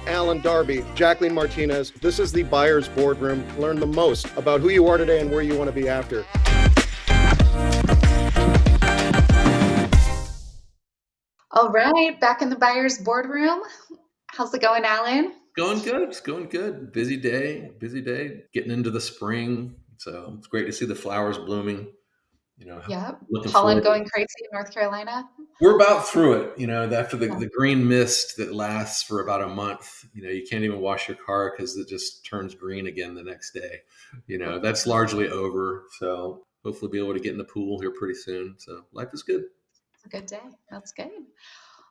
Alan, Darby, Jacqueline, Martinez. This is the Buyer's Boardroom. Learn the most about who you are today and where you want to be after. All right, back in the Buyer's Boardroom. How's it going, Alan? Going good. It's going good. Busy day. Getting into the spring, so it's great to see the flowers blooming. Yep. Looking Pollen forward. going crazy in North Carolina? We're about through it. After Yeah. the green mist that lasts for about a month. You can't even wash your car because it just turns green again the next day. That's largely over. So hopefully, be able to get in the pool here pretty soon. So life is good. It's a good day. That's good.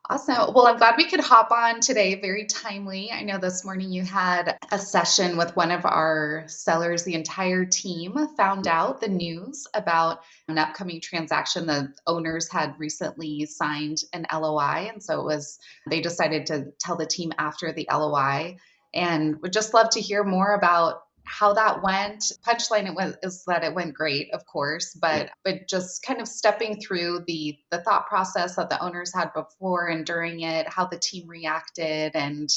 Awesome. Well, I'm glad we could hop on today. Very timely. I know this morning you had a session with one of our sellers. The entire team found out the news about an upcoming transaction. The owners had recently signed an LOI. And so they decided to tell the team after the LOI. And would just love to hear more about how that went. Punchline is that it went great, of course, but just kind of stepping through the thought process that the owners had before and during it, how the team reacted, and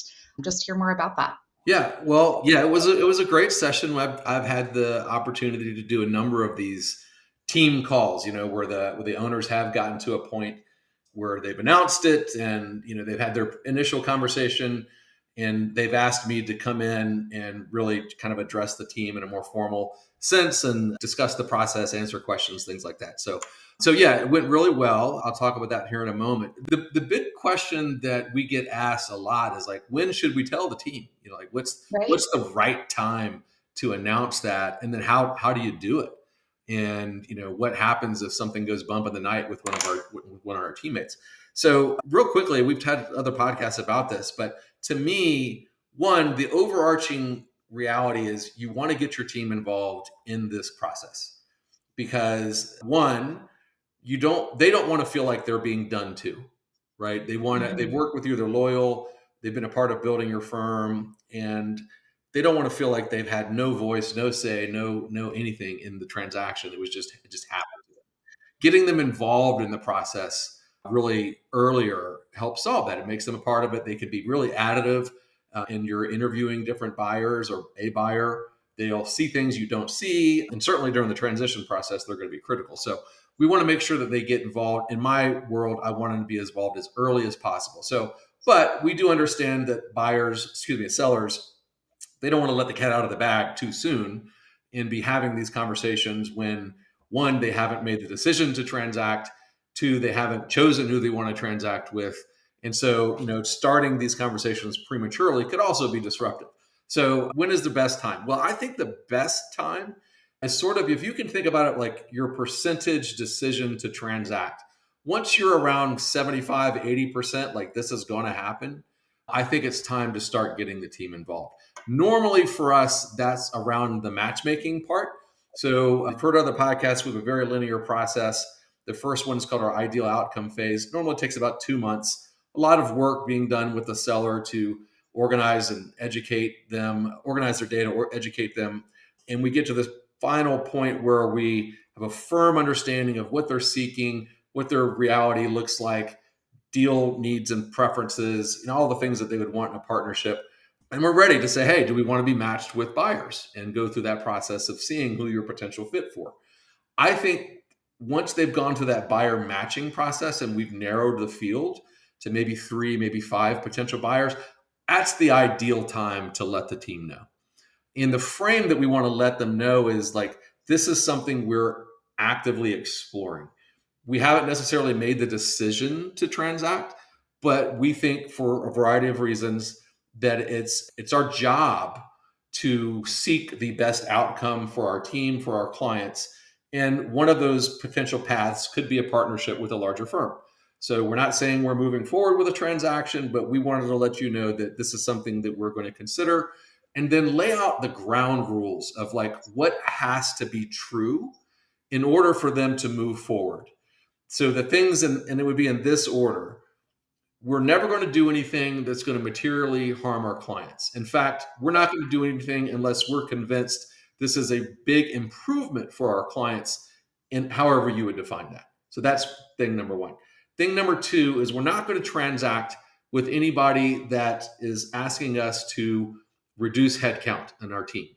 just hear more about that. Yeah, well, yeah, it was a great session. I've had the opportunity to do a number of these team calls, where the owners have gotten to a point where they've announced it, and they've had their initial conversation, and they've asked me to come in and really kind of address the team in a more formal sense and discuss the process, answer questions, things like that. So yeah, it went really well. I'll talk about that here in a moment. The big question that we get asked a lot is like, when should we tell the team? Like Right? what's the right time to announce that, and then how do you do it? And what happens if something goes bump in the night with one of our teammates? So real quickly, we've had other podcasts about this, but to me, one, the overarching reality is you want to get your team involved in this process because one, they don't want to feel like they're being done to, right? They've worked with you, they're loyal, they've been a part of building your firm, and they don't want to feel like they've had no voice, no say, no anything in the transaction. It just happened. Getting them involved in the process really earlier helps solve that. It makes them a part of it. They can be really additive in your interviewing different buyers or a buyer. They'll see things you don't see. And certainly during the transition process, they're going to be critical. So we want to make sure that they get involved. In my world, I want them to be involved as early as possible. But we do understand that sellers, they don't want to let the cat out of the bag too soon and be having these conversations when one, they haven't made the decision to transact, two, they haven't chosen who they want to transact with. And so, starting these conversations prematurely could also be disruptive. So when is the best time? Well, I think the best time is sort of, if you can think about it like your percentage decision to transact. Once you're around 75, 80%, like this is going to happen, I think it's time to start getting the team involved. Normally for us, that's around the matchmaking part. So I've heard other podcasts with a very linear process. The first one is called our ideal outcome phase. It normally takes about 2 months. A lot of work being done with the seller to organize and educate them, organize their data, or educate them. And we get to this final point where we have a firm understanding of what they're seeking, what their reality looks like, deal needs and preferences, all the things that they would want in a partnership. And we're ready to say, hey, do we want to be matched with buyers and go through that process of seeing who you're a potential fit for? I think once they've gone through that buyer matching process and we've narrowed the field to maybe 3, maybe 5 potential buyers, that's the ideal time to let the team know. In the frame that we want to let them know is like, this is something we're actively exploring. We haven't necessarily made the decision to transact, but we think for a variety of reasons that it's our job to seek the best outcome for our team, for our clients. And one of those potential paths could be a partnership with a larger firm. So we're not saying we're moving forward with a transaction, but we wanted to let you know that this is something that we're going to consider, and then lay out the ground rules of like what has to be true in order for them to move forward. So the things, and it would be in this order. We're never going to do anything that's going to materially harm our clients. In fact, we're not going to do anything unless we're convinced this is a big improvement for our clients, in however you would define that. So that's thing number one. Thing number two is we're not going to transact with anybody that is asking us to reduce headcount in our team.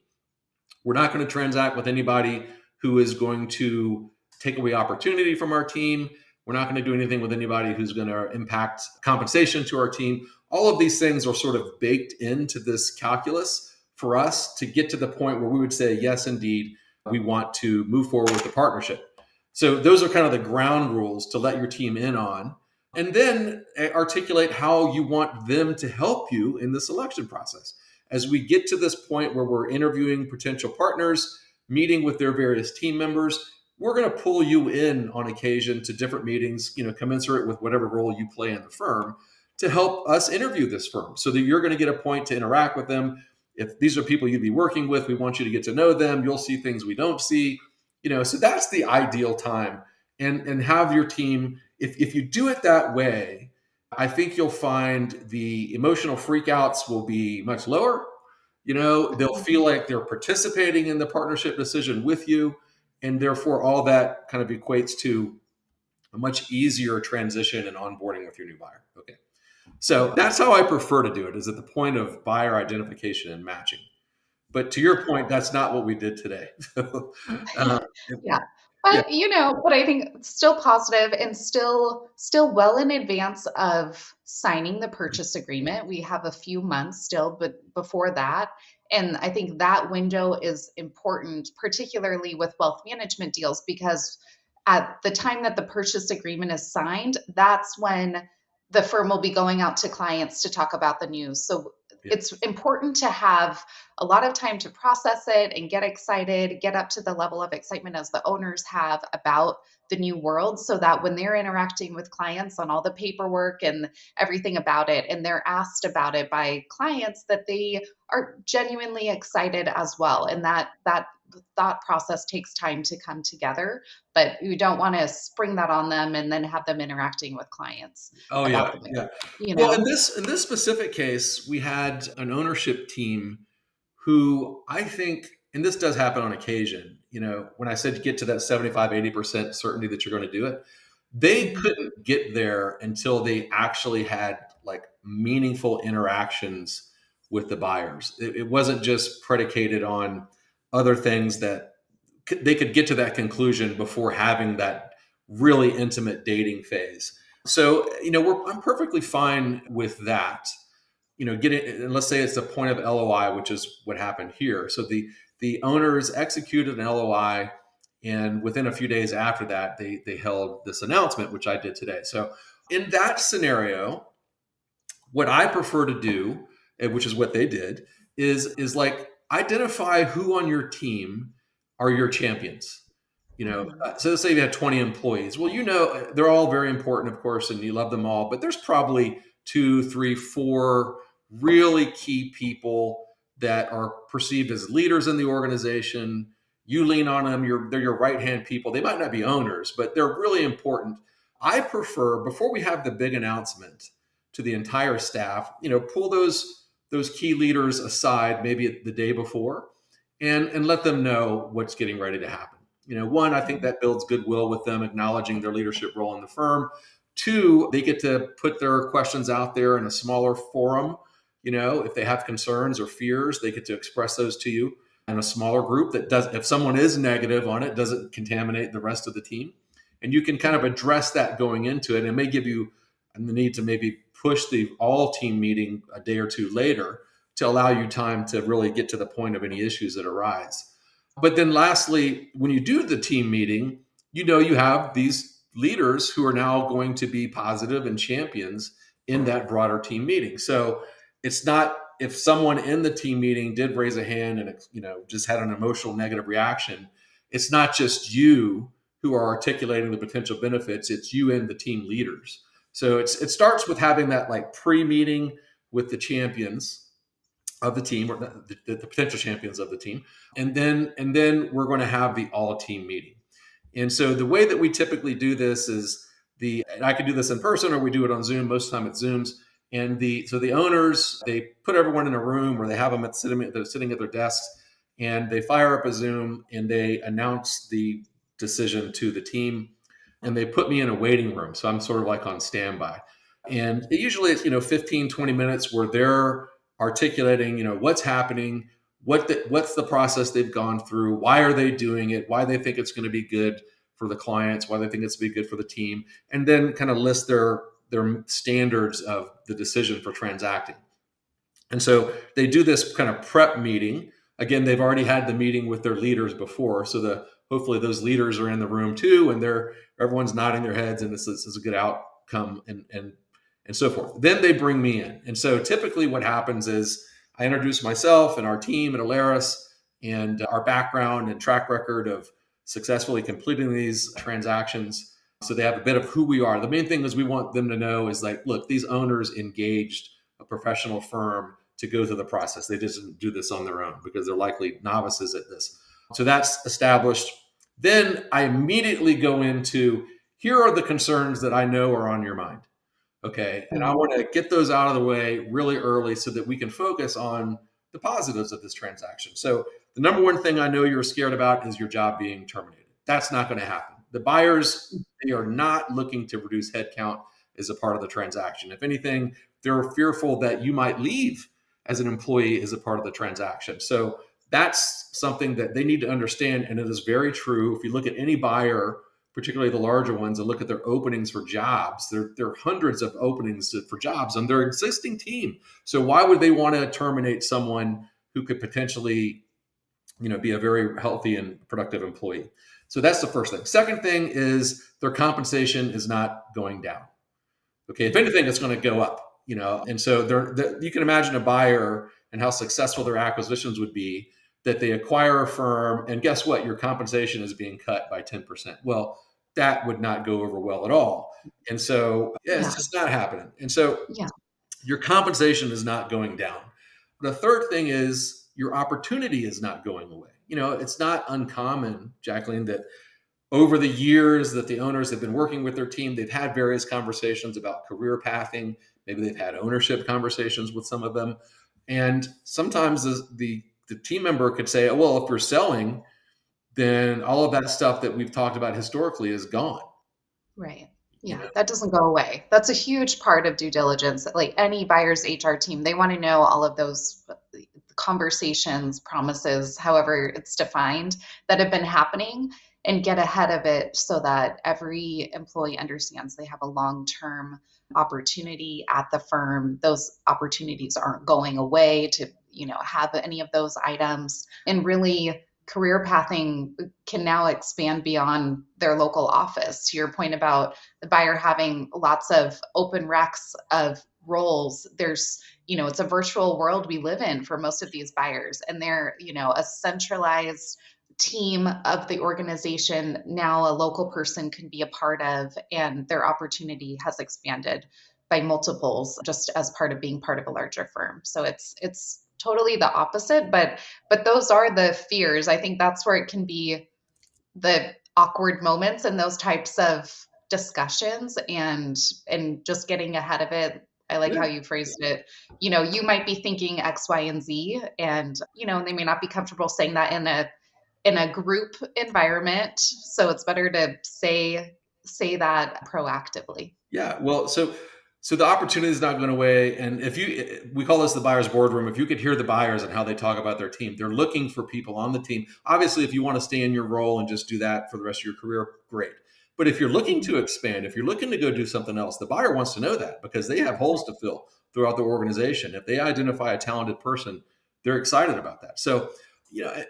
We're not going to transact with anybody who is going to take away opportunity from our team. We're not going to do anything with anybody who's going to impact compensation to our team. All of these things are sort of baked into this calculus for us to get to the point where we would say, yes, indeed, we want to move forward with the partnership. So those are kind of the ground rules to let your team in on, and then articulate how you want them to help you in the selection process. As we get to this point where we're interviewing potential partners, meeting with their various team members, we're going to pull you in on occasion to different meetings, commensurate with whatever role you play in the firm, to help us interview this firm so that you're going to get a point to interact with them. If these are people you'd be working with, we want you to get to know them. You'll see things we don't see, so that's the ideal time. And have your team, if you do it that way, I think you'll find the emotional freakouts will be much lower. They'll feel like they're participating in the partnership decision with you. And therefore, all that kind of equates to a much easier transition and onboarding with your new buyer. Okay. So that's how I prefer to do it, is at the point of buyer identification and matching. But to your point, that's not what we did today. uh, Yeah. yeah. But I think still positive and still well in advance of signing the purchase agreement. We have a few months still, but before that. And I think that window is important, particularly with wealth management deals, because at the time that the purchase agreement is signed, that's when the firm will be going out to clients to talk about the news. So it's important to have a lot of time to process it and get excited, get up to the level of excitement as the owners have about the new world, so that when they're interacting with clients on all the paperwork and everything about it, and they're asked about it by clients, that they are genuinely excited as well. And that thought process takes time to come together, but you don't want to spring that on them and then have them interacting with clients Oh about yeah, the yeah. move, you Well, know? in this specific case, we had an ownership team who I think, and this does happen on occasion, when I said get to that 75-80% certainty that you're going to do it, they Mhm. couldn't get there until they actually had like meaningful interactions with the buyers. It wasn't just predicated on other things that they could get to that conclusion before having that really intimate dating phase. So, I'm perfectly fine with that. Getting, and let's say it's the point of LOI, which is what happened here. So the owners executed an LOI, and within a few days after that, they held this announcement, which I did today. So in that scenario, what I prefer to do, which is what they did, is like identify who on your team are your champions. Mhm. So let's say you have 20 employees. Well, they're all very important, of course, and you love them all, but there's probably 2, 3, 4 really key people that are perceived as leaders in the organization. You lean on them. They're your right-hand people. They might not be owners, but they're really important. I prefer, before we have the big announcement to the entire staff, pull those key leaders aside, maybe the day before, and let them know what's getting ready to happen. One, I think that builds goodwill with them, acknowledging their leadership role in the firm. Two, they get to put their questions out there in a smaller forum. If they have concerns or fears, they get to express those to you in a smaller group that does, if someone is negative on it, doesn't contaminate the rest of the team. And you can kind of address that going into it. And it may give you the need to maybe push the all team meeting a day or two later to allow you time to really get to the point of any issues that arise. But then lastly, when you do the team meeting, you have these leaders who are now going to be positive and champions in that broader team meeting. So it's not, if someone in the team meeting did raise a hand and just had an emotional negative reaction, it's not just you who are articulating the potential benefits, it's you and the team leaders. So it starts with having that like pre-meeting with the champions of the team, or the potential champions of the team, and then we're going to have the all team meeting. And so the way that we typically do this is and I could do this in person or we do it on Zoom. Most of the time it's Zooms. And so the owners, they put everyone in a room where they have them they're sitting at their desks, and they fire up a Zoom and they announce the decision to the team, and they put me in a waiting room. So I'm sort of like on standby. And it usually it's, 15, 20 minutes where they're articulating, what's happening, what's the process they've gone through, why are they doing it, why they think it's going to be good for the clients, why they think it's going to be good for the team, and then kind of list their standards of the decision for transacting. And so they do this kind of prep meeting. Again, they've already had the meeting with their leaders before, so hopefully those leaders are in the room too, and everyone's nodding their heads, and this is a good outcome, and so forth. Then they bring me in, and so typically what happens is I introduce myself and our team at Alaris and our background and track record of successfully completing these transactions, so they have a bit of who we are. The main thing is we want them to know is like, look, these owners engaged a professional firm to go through the process. They didn't do this on their own because they're likely novices at this. So that's established. Then I immediately go into, here are the concerns that I know are on your mind. Okay. And I want to get those out of the way really early so that we can focus on the positives of this transaction. So the number one thing I know you're scared about is your job being terminated. That's not going to happen. The buyers, they are not looking to reduce headcount as a part of the transaction. If anything, they're fearful that you might leave as an employee as a part of the transaction. So that's something that they need to understand. And it is very true. If you look at any buyer, particularly the larger ones, and look at their openings for jobs, there are hundreds of openings for jobs on their existing team. So why would they want to terminate someone who could potentially, be a very healthy and productive employee? So that's the first thing. Second thing is their compensation is not going down. Okay, if anything, it's going to go up. And so you can imagine a buyer and how successful their acquisitions would be, that they acquire a firm and guess what? Your compensation is being cut by 10%. Well, that would not go over well at all. And so it's just not happening. And so your compensation is not going down. The third thing is your opportunity is not going away. It's not uncommon, Jacqueline, that over the years that the owners have been working with their team, they've had various conversations about career pathing. Maybe they've had ownership conversations with some of them. And sometimes the team member could say, oh, well, if you're selling, then all of that stuff that we've talked about historically is gone. Right. Yeah, that doesn't go away. That's a huge part of due diligence. Like any buyer's HR team, they want to know all of those conversations, promises, however it's defined, that have been happening, and get ahead of it so that every employee understands they have a long-term opportunity at the firm. Those opportunities aren't going away to, have any of those items. And really, career pathing can now expand beyond their local office. To your point about the buyer having lots of open recs of roles, there's, it's a virtual world we live in for most of these buyers, and they're, a centralized team of the organization now a local person can be a part of, and their opportunity has expanded by multiples just as part of being part of a larger firm. So it's totally the opposite, but those are the fears. I think that's where it can be the awkward moments in those types of discussions, and just getting ahead of it. I like how you phrased it. You might be thinking X, Y, and Z, and they may not be comfortable saying that in a group environment. So it's better to say that proactively. Yeah. Well, so the opportunity is not going away. And we call this the buyer's boardroom. If you could hear the buyers and how they talk about their team, they're looking for people on the team. Obviously, if you want to stay in your role and just do that for the rest of your career, great. But if you're looking to expand, if you're looking to go do something else, the buyer wants to know that because they have holes to fill throughout the organization. If they identify a talented person, they're excited about that. So,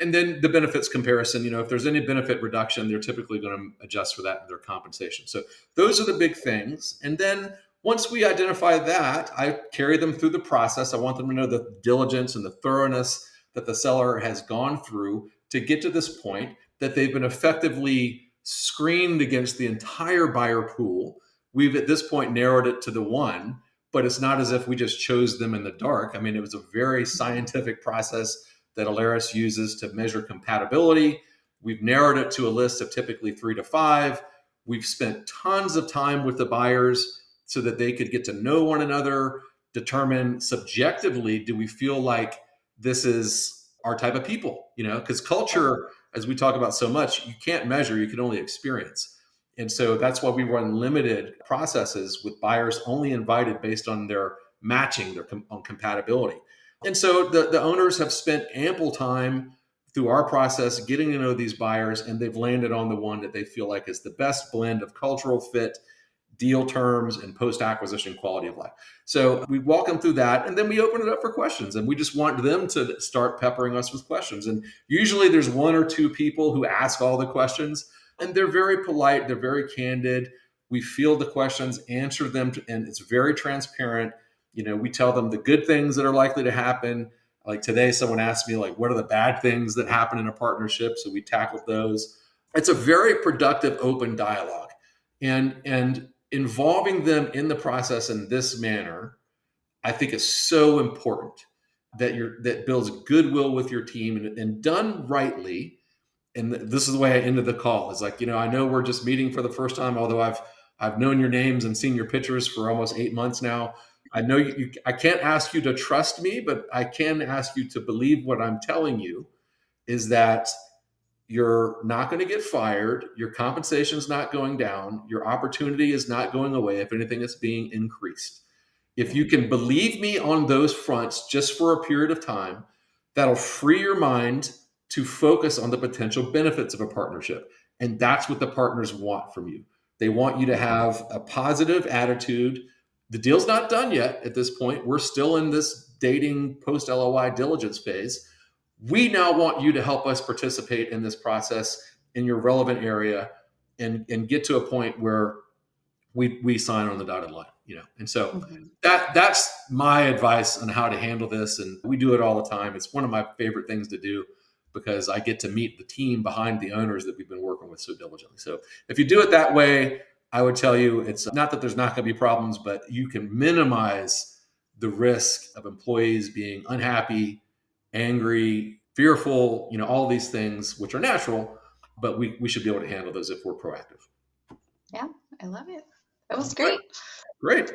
and then the benefits comparison, if there's any benefit reduction, they're typically going to adjust for that in their compensation. So those are the big things. And then once we identify that, I carry them through the process. I want them to know the diligence and the thoroughness that the seller has gone through to get to this point, that they've been effectively screened against the entire buyer pool. We've at this point narrowed it to the one, but it's not as if we just chose them in the dark. I mean, it was a very scientific process that Alaris uses to measure compatibility. We've narrowed it to a list of typically 3 to 5. We've spent tons of time with the buyers so that they could get to know one another, determine subjectively, do we feel like this is our type of people? Because culture, as we talk about so much, you can't measure, you can only experience. And so that's why we run limited processes with buyers only invited based on their matching, on compatibility. And so the owners have spent ample time through our process getting to know these buyers, and they've landed on the one that they feel like is the best blend of cultural fit, deal terms, and post-acquisition quality of life. So we walk them through that, and then we open it up for questions, and we just want them to start peppering us with questions. And usually there's one or two people who ask all the questions, and they're very polite, they're very candid. We field the questions, answer them, and it's very transparent. We tell them the good things that are likely to happen. Like today, someone asked me, like, what are the bad things that happen in a partnership? So we tackled those. It's a very productive, open dialogue. And involving them in the process in this manner, I think is so important that builds goodwill with your team, and done rightly. And this is the way I ended the call. Is like, I know we're just meeting for the first time, although I've known your names and seen your pictures for almost 8 months now. I know I can't ask you to trust me, but I can ask you to believe what I'm telling you is that you're not going to get fired. Your compensation is not going down. Your opportunity is not going away. If anything, it's being increased. If you can believe me on those fronts just for a period of time, that'll free your mind to focus on the potential benefits of a partnership. And that's what the partners want from you. They want you to have a positive attitude. The deal's not done yet at this point. We're still in this dating post-LOI diligence phase. We now want you to help us participate in this process in your relevant area and get to a point where we sign on the dotted line, And so that's my advice on how to handle this. And we do it all the time. It's one of my favorite things to do because I get to meet the team behind the owners that we've been working with so diligently. So if you do it that way, I would tell you, it's not that there's not going to be problems, but you can minimize the risk of employees being unhappy, angry, fearful, all these things, which are natural, but we should be able to handle those if we're proactive. Yeah, I love it. That was great. Great.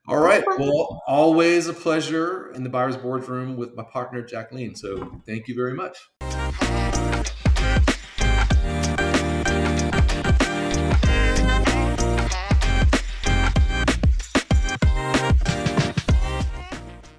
All right. Well, always a pleasure in the buyer's boardroom with my partner, Jacqueline. So thank you very much.